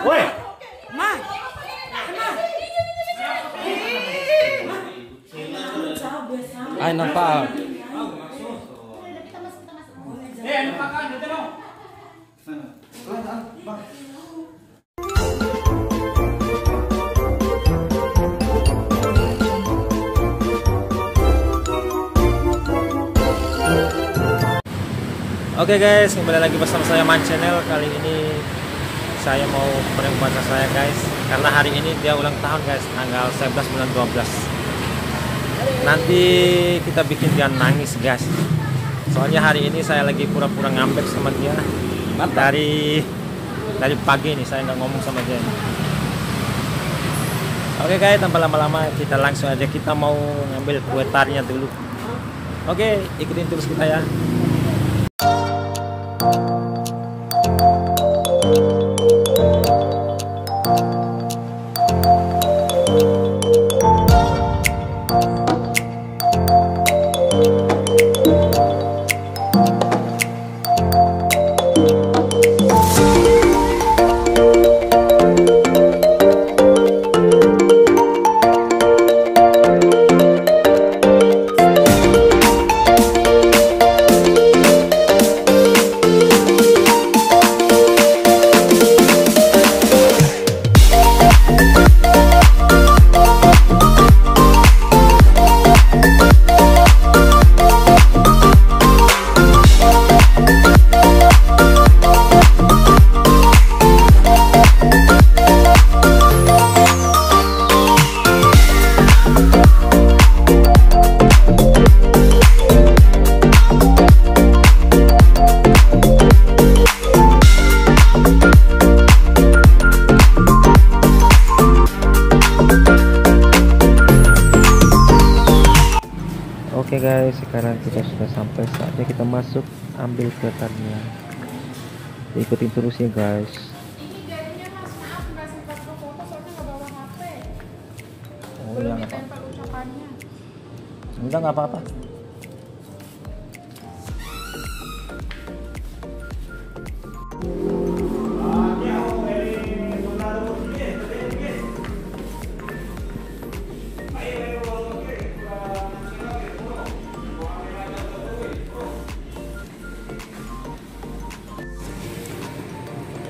Woi. Ay, nampak. Oke guys, kembali lagi bersama saya Man Channel. Kali ini saya mau prank pacar saya guys, karena hari ini dia ulang tahun guys, tanggal 11 bulan 12. Nanti kita bikin dia nangis guys. Soalnya hari ini saya lagi pura-pura ngambek sama dia. Dari pagi nih saya nggak ngomong sama dia. Oke guys, tanpa lama-lama kita langsung aja, kita mau ngambil kue tarinya dulu. Oke, ikutin terus kita ya. Oke guys, sekarang kita sudah sampai, saatnya kita masuk ambil ketannya. Ikutin terus ya guys. Ini jadinya Mas maaf nggak sempat ke foto soalnya nggak bawa HP. Oh, Belum ya, ditempel ucapannya. Udah nggak apa-apa.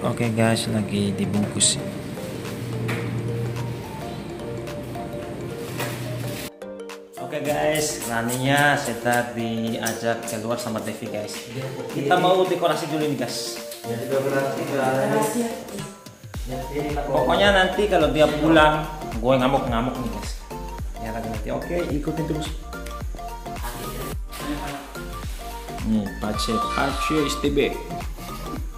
Oke guys, lagi dibungkus. Oke guys, Raninya kita diajak keluar sama Devi guys. Kita mau dekorasi dulu nih guys. Pokoknya nanti kalau dia pulang, gue ngamuk-ngamuk nih guys. Ya nanti. Oke, ikutin terus. Nih, Pace STB.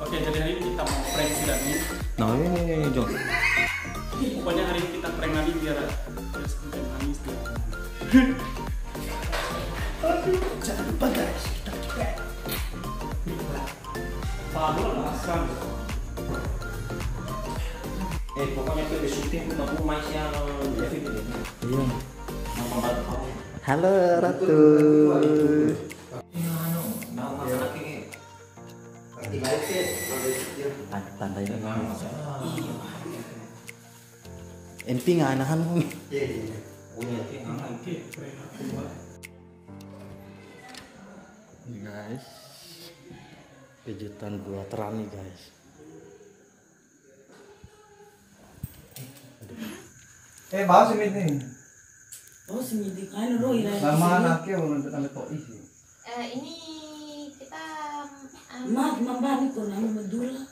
Oke, jadi hari ini kita mau prank si Dani. Nah, ini Jong. Pokoknya hari ini kita prank Dani biar sampai nangis dia. Jangan lupa guys, kita cek. Baru asam. Pokoknya kita syuting kita pun masih Devi ini. Iya. Halo Ratu. Tandai emping anahan mo. Guys, kejutan buat Rani guys. Bawa sini. Oh, semidi kan roh ini. Sama anaknya untuk kami kok isi. Ini kita Mat mambani ko na madula.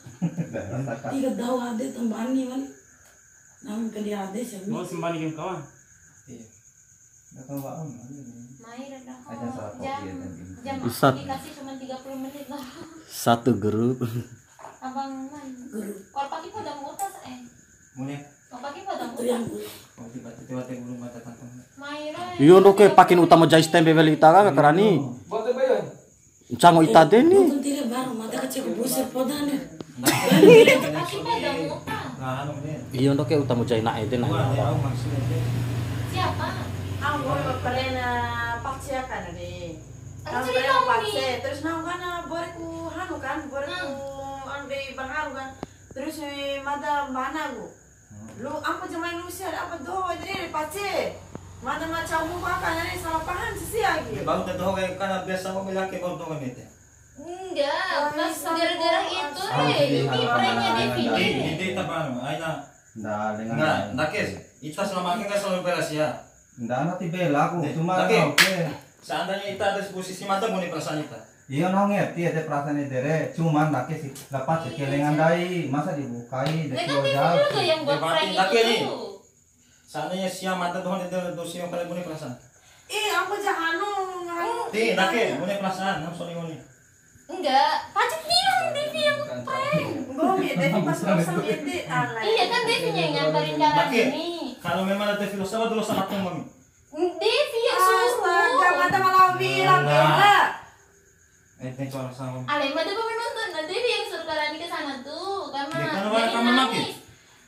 Tiga daw ade tambani man. Nang kali ade siya. Mau sembani game kawan. Iya. Enggak tahu apa. main ada Ada salah kopi ya, jam Ustad. dikasih cuma 30 menit lah. Satu grup. Abang man. Kalau pagi pada ngutas Munya. Kalau pagi pada Itu yang ngutas. Oh, tiba-tiba belum baca kantong. Main. Iyo oke pakin utama jais tempe beli ita ka Rani. Buat apa ya? Cango ita din ni. Bukan tidak baru mata kecil busir podane. Pagi pada ngutas. Nah, anu ini. Iyo oke utama jai na eden na. Tahu maksudnya. Siapa? Aku pernah paksa kan deh. Aku Aku cerita pernah nih. paksa, terus nau kan boriku hanu kan, boriku ande bangaru kan. Terus mada mana go? Lu apa jemain lu sih apa doh ini pace? Mada macam mu kakaknya ini salah paham sih lagi. Bang tuh kayak kan biasa mau laki kontongan itu. Enggak, pas gara-gara itu ini pranknya Devi. Ini tapang, aina. Nggak kes. Ita selama ini nggak selalu beres ya. Nggak nanti bela aku, cuma oke. Seandainya Ita ada di posisi mata mau nih perasaan Ita. Iya ngerti ada perasaan itu, cuman nake sih lepas kelengan dari masa dibukai dari Kan Devi juga yang buat prank itu tuh. Seandainya siang mata Tuhan itu dosi yang kalian punya perasaan. Apa jangan Ti, nake punya perasaan, nggak soalnya ini. Enggak, Pacet bilang Devi yang prank. Gomi, Devi pas dosa itu alay. Iya kan Devi yang nyamperin cara ini. Kalau memang ada filosofi dulu sama tuh mami. Devi yang suruh. Astaga, mata malah bilang beda. Ini soal sama. Ale, mata apa menonton? Nah, Devi yang suruh Karani ke sana tuh, karena Karena Devi kamu maki. nangis.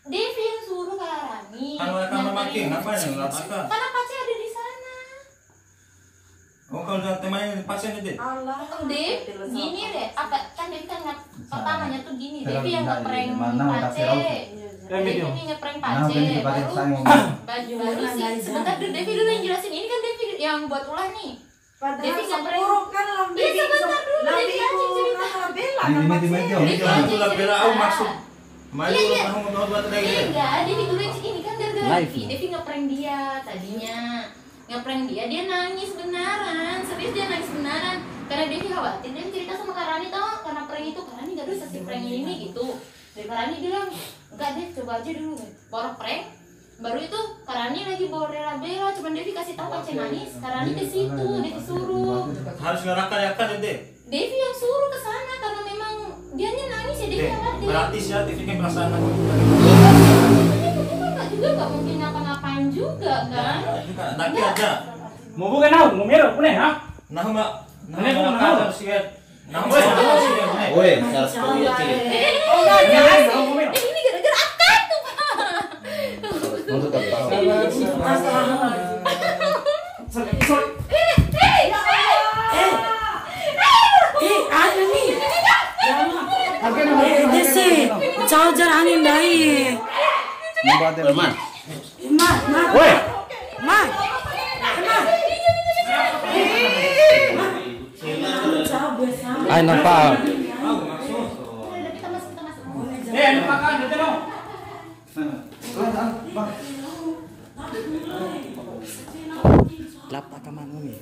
Devi yang suruh Karani. Kalau kamu maki, ngapain yang nggak apa? Karena Pacet ada di sana. Oh kalau udah temannya pasien itu. Allah. Dev, gini deh, apa kan Devi kan pertamanya tuh gini, Terus Devi yang enggak, ngeprank mana udah Pacet. viral. Devi ngeprank Nah, Pacet, udah dipakai baru sayang. baru sih. Sebentar dulu Devi dulu yang jelasin, ini kan Devi yang buat ulah nih. Padahal Devi nggak pernah- sepuruk kan lambi. Iya, sebentar dulu, Devi aja cerita. Bela Ini kan di meja. Devi Jangan aja tuh bela aku cerita. maksud. Main Iya, dulu iya. kamu mau buat lagi. Enggak, Devi dulu yang ini kan gara-gara Devi ngeprank dia tadinya. Ngeprank dia nangis beneran. Serius dia nangis beneran. Karena Devi khawatir, dia cerita sama Karani tau, karena prank itu Karani gak bisa si prank ini gitu. Dari Karani bilang, enggak Dev, coba aja dulu. Baru prank, baru itu Karani lagi bawa bela-bela, cuman Devi kasih tahu Pacet nangis. Karani ke situ, Devi suruh. Harus ngerakan itu. Devi yang suruh ke sana karena memang dianya nangis ya Devi khawatir. Berarti sih Devi kan perasaan aku. Enggak juga nggak mungkin ngapa-ngapain juga kan. Juga nanti aja. Mau bukan nahu, mau merah, punya ha? Nah mbak, nah Ini mbak mau harus siap. Nah mbak Woi. harus siap. Woi, Ini gara-gara apa tuh Pak? untuk tahu. Ada nih. Desi, charger angin dari. Man. Woi. Mak. Ay nampak. Kita masuk. Ini makan, nanti dong. Lapa kamar umi.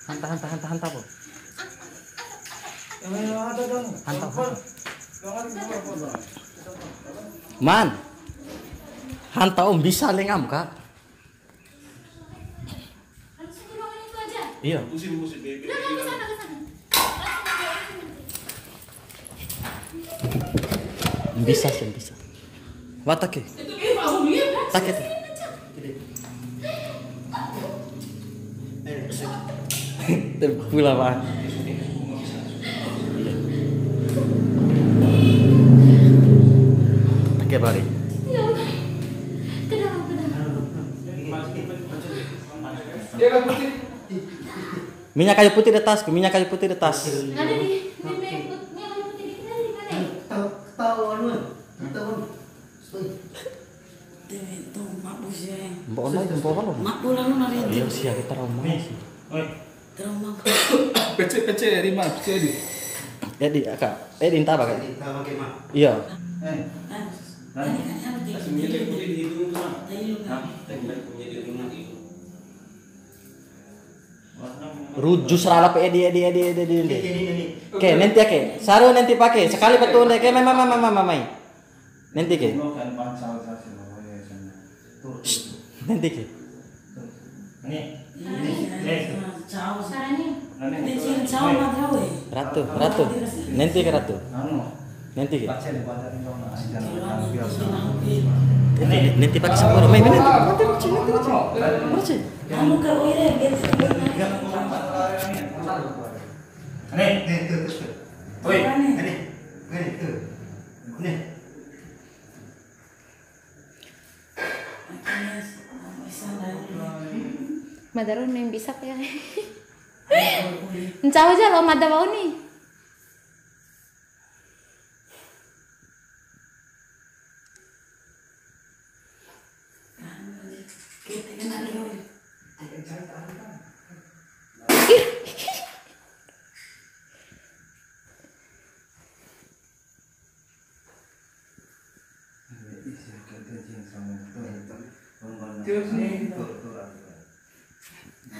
Hantar po. Hantar. Man. Hantar bisa lengam kak. Langsung ke ruangan itu aja. Iya. Udah ke sana. Bisa sih bisa. Watake. Take. Terpula pak. Take balik. Ya udah. Ke dalam. Minyak kayu putih di tas. Minyak kayu putih di tas. Ada di bebek putih dikit ada di mana? Itu mak busnya. Mbok ono itu mbok ono. Mak pulang lu nari. Iya sih kita trauma sih. Trauma. Pece di mana? Pece di. Edi kak. Edi entah apa kak? Iya. Rujuk seralap Edi. Oke, nanti ya ke. Saru nanti pakai. Sekali betul deh ke mamai. Nanti ke. Nanti ke. Sekarang nih. Desi ciao madrawe. Ratu. Nanti ke Ratu. Nanti. Ini. Nanti pakai sepuluh. Main nanti. Kamu ke Wire biar Nih, tuh. Oi, ini tuh. Nih. Madaro na yung bisa kaya. Ang tsawa dyan, o madabaw ni.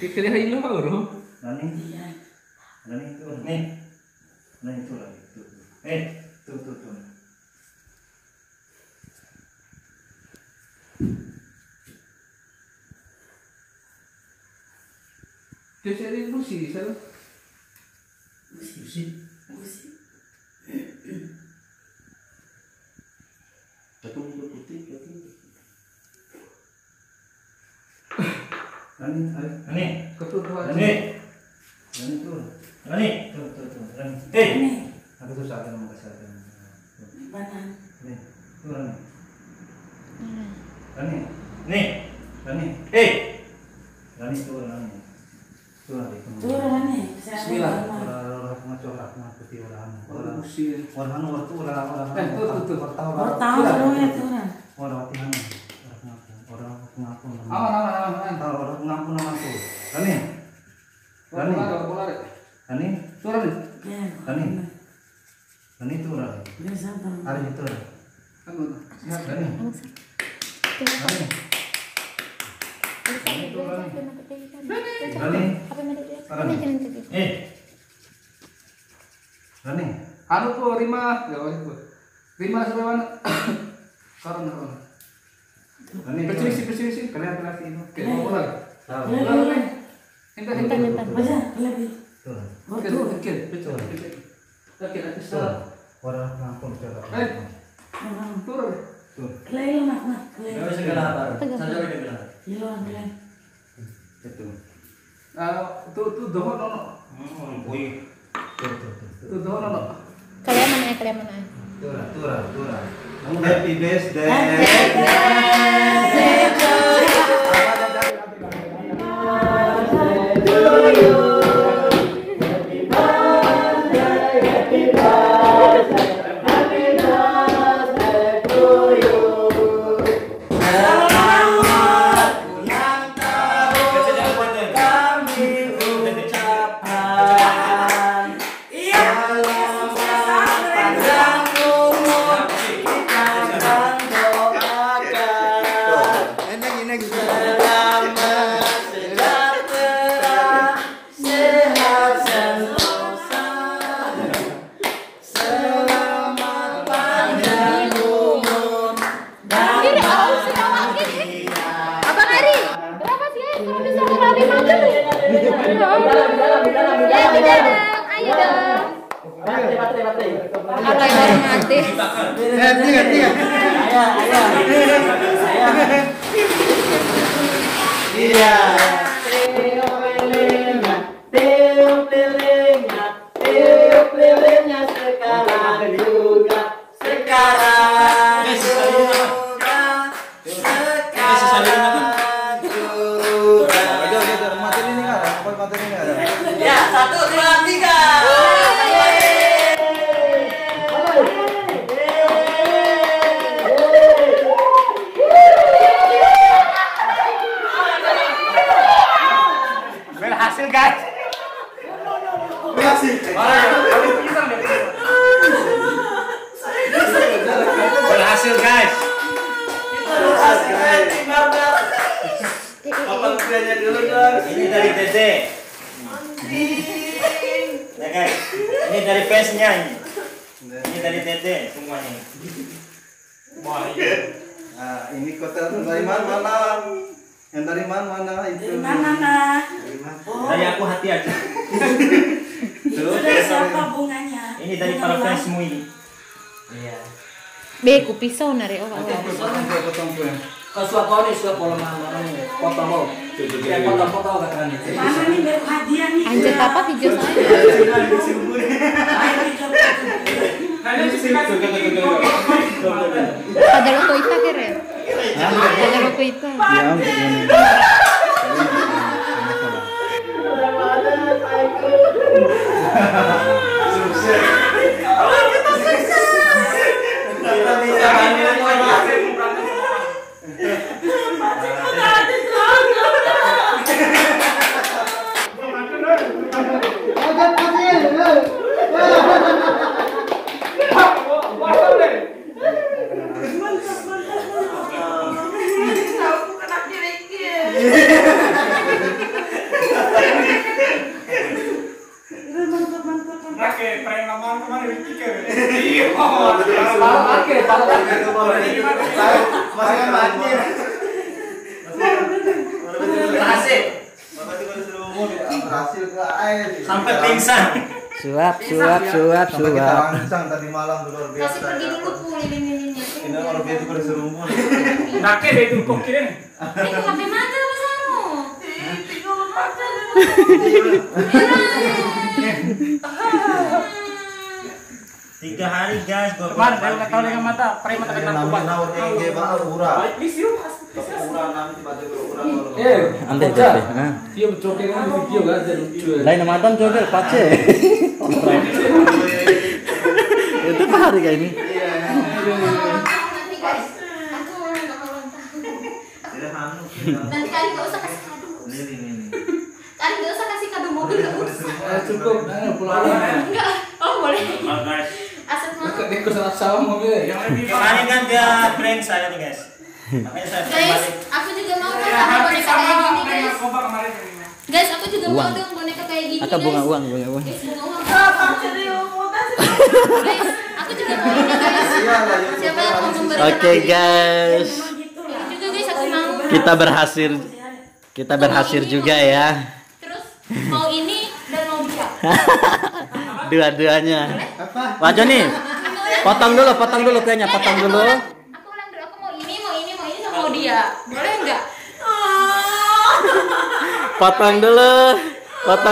Kikilihan lo bro. Nani tuh, nih. Nani tuh lagi tuh. Tuh. Jadi busi, saya. Busi. Betul putih. Nani. Ketutuhan. Nani tuh. Aku tuh saatnya mau kesehatan. Banan. Nih, tuh Nani. Turun nih. Bismillah. Orang putih orang. Busi. Orang tuh. Tahu semuanya turun. Orang hati orang ngaku. Aman. Orang ngaku nama tuh. Nani. Turun. Ya. Nani tuh orang. Biasa tahu. Hari itu. Anu. Nani. Nani. Anu po Rima, Rima sebenarnya. Karena. Nani. Persis. Kalian pelatih itu. Oke, mau lagi. Tahu. Entar. Baca lebih. Tuh. Oh tuh. Betul. Oke, nanti Tuh. setelah. Orang ngaku cara. Turun. Tuh. Kelayu nak. Gak bisa gelar apa. Saja udah gelar. Hilang. Itu. Tuh dohon nono. Boy. Tuh dohon nono. Kalian mana? Turah. Happy birthday. Abang Ari, berapa sih? Kalau bisa ngerapi makan nih. Ya udah dong, ayo dong. Baterai. Kalau yang baru mati. Tiga. Iya. Tiup lilinnya sekarang juga. Ya, 1, 2, 3. Berhasil guys. Berhasil guys. Ini dari Dede. Ya guys, ini dari fansnya ini. Ini dari Dede semuanya. Wah, Nah, ini kota dari mana? Yang dari mana itu? dari aku hati aja. Sudah siapa bunganya? Ini dari para fansmu ini. Iya. Be ku pisau nare oh. Kau suap kau nih, suap pola mana nih? Potong mau. Potong agak keren nih. Mana nih baru hadiah nih? Anjir apa video saya? Padahal ko ita kere. Padahal ko ita. Sampai pingsan. Suap. Langsung tadi malam luar biasa. Kasih pergi dulu pu lilin-lilinnya. Ini orang itu pada serumpun. Nake deh itu kok kira. Itu HP mata apa Saru? Tinggal lepaskan. 3 hari guys, gua Teman, saya udah tahu dengan mata, pernah mata kena kubat. Balik please yuk. Ambil deh. Dia berjoget dengan video kan jadi lucu. Lain nama Adam joget pace. Itu apa hari kayak ini? Nanti guys, aku nggak mau ulang tahun. Nanti kali nggak usah kasih kado. Kali nggak usah kasih kado mobil nggak usah. Cukup, pulang. Enggak, oh boleh. guys. Aset mau. Ikut salah sama mobil. Kemarin kan dia prank saya nih guys. Makanya saya prank Guys, balik. aku juga mau dong sama boneka kayak gini guys. Kemarin. Guys, aku juga mau Uang. dong boneka kayak gini Akak guys. bunga uang. Guys, bunga uang. Apa Guys, aku juga mau ini guys. Siapa yang mau memberikan? Oke guys, Ini juga guys aku mau. kita berhasil juga ya. Terus mau ini dan mau dia. Dua-duanya. Wah Joni, potong dulu kuenya, potong dulu. Aku ulang dulu. Aku mau ini sama mau dia. Boleh enggak? Potong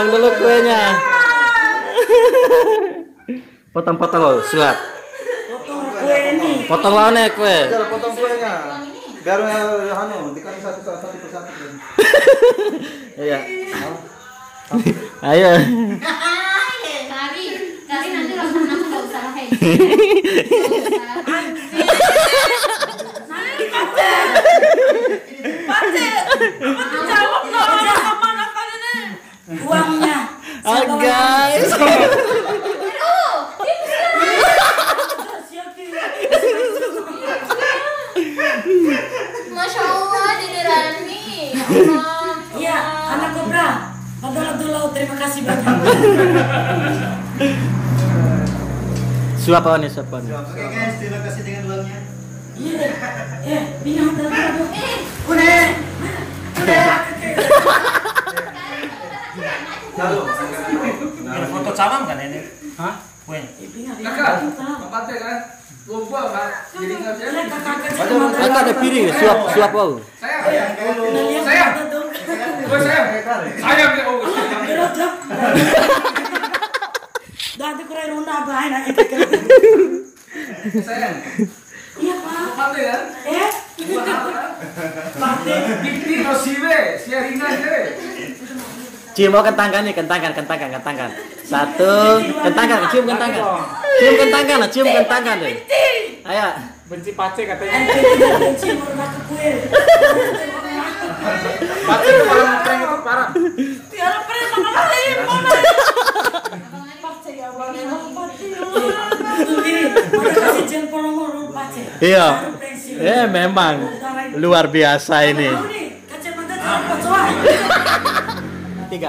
dulu kuenya. Potong lo, suap. Kue nih. Potong lawannya kue. Potong kuenya. Biar dikasih satu persatu. Iya. Ayo. Kali nanti langsung aku nggak usah kayak gini. Uangnya. Guys. Masya Allah, Dede Rani. Ya Allah. Iya, anak kobra. Abdullah, terima kasih banyak. Suap apa nih, suap apa nih? Oke guys, terima kasih dengan uangnya. Iya, bingung terlalu. Udah. Halo. Ada foto calam kan ini? Hah? Kue. Kakak, tempatnya kan. Lupa kan. Jadi nggak jadi. Kakak ada piring ya, suap wow. Saya. Sayang ya oh. Dati ko rin runa ba? Ay, Sayang. iya pak. Tempatnya kan. Pate. Ini nosibe, sharingan deh. Cium mau kentangkan nih, kentangkan. Satu, cium kentangkan deh. Ayo. Benci pace katanya. Benci merubah ke kue. Pace itu parah prank itu parah. Tiara pernah makan lagi mana? Pace ya bang. Tuh gini, udah kasih jel porong pace. Iya. Memang luar biasa ini. Tahu nih, kacamata apa coba? 3.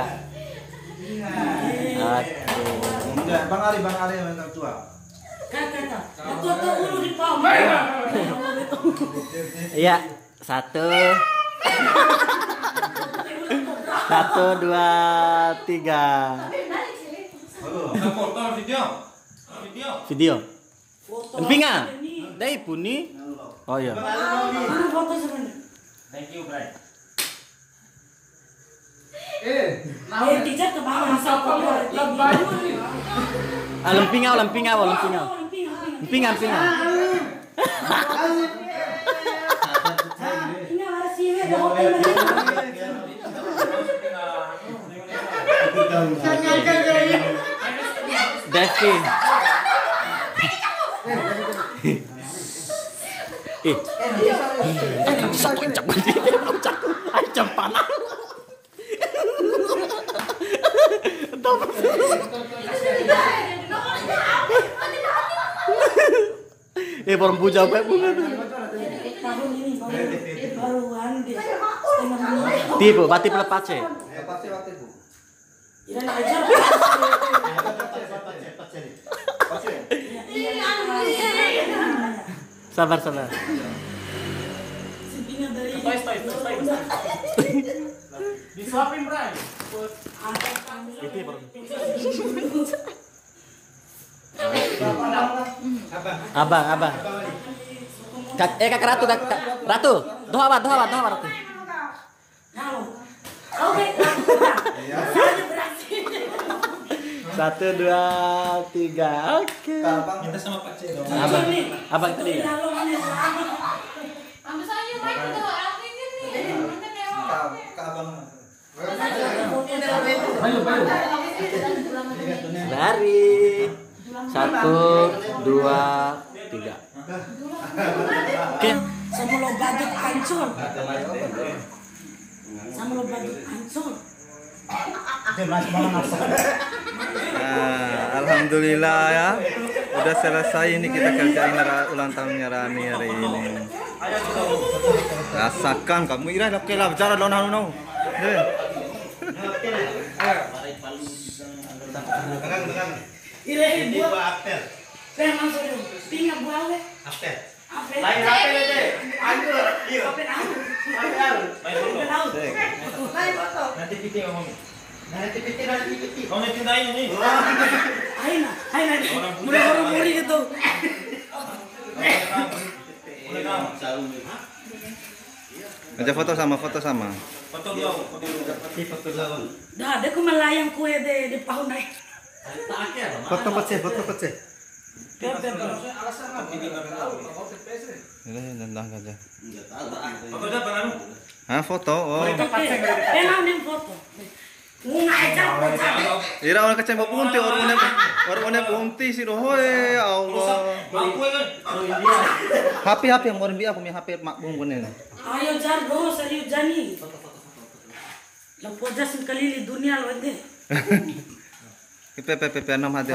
Oke. Bang Ali yang minta tua. Kata. Aku tuh ulu di pom. Iya, 1. 1, 2, 3. Foto video. Video. Empinga. Dai puni. Oh iya. Mana foto sebenarnya? Thank you, Bray. Teacher ke bawah asal foto. Ah, lempinga. Empinga Devi. Baru puja apa bunga? Tahun ini baru andi. Tipu, bati pelepat sih. Ira nak ajar. Sabar. Simpingan dari. Disuapin, Bray. Itu baru. Abang. Kakak Ratu. Doa Ratu. Oke. Satu, dua, tiga. Oke. Minta sama Pak C dong. Abang tadi. Ambil saja Mike itu rapiin nih. Ke abang. Dari 1, 2, 3. Oke. Sama lo budget ancol. Nah, alhamdulillah ya. Udah selesai ini kita kerjain ulang tahunnya Rani hari ini. Rasakan kamu Ira oke lah bicara dong nau. Ira buat. Saya masuk dulu. Tinggal buat le. Apel. Lain apel deh. Anjur. Iya. Apel. Main foto. Nanti piti ngomong. Nanti piti. Kau nanti tanya nih. Aina. Mulai gitu. Aja foto sama. Foto dia. Foto dia. Dah, dia melayang kue di pahun naik. Foto pece. Ini nendang aja. Foto dia apa anu? Hah, foto. Oh. Emang nih foto. Ira orang kecil punti orang punti sih hoy ya Allah. HP yang mau aku punya HP makbung punya. Ayo jar do serius jani. Lampu jasin kalili dunia lo ide. PP 6 hati.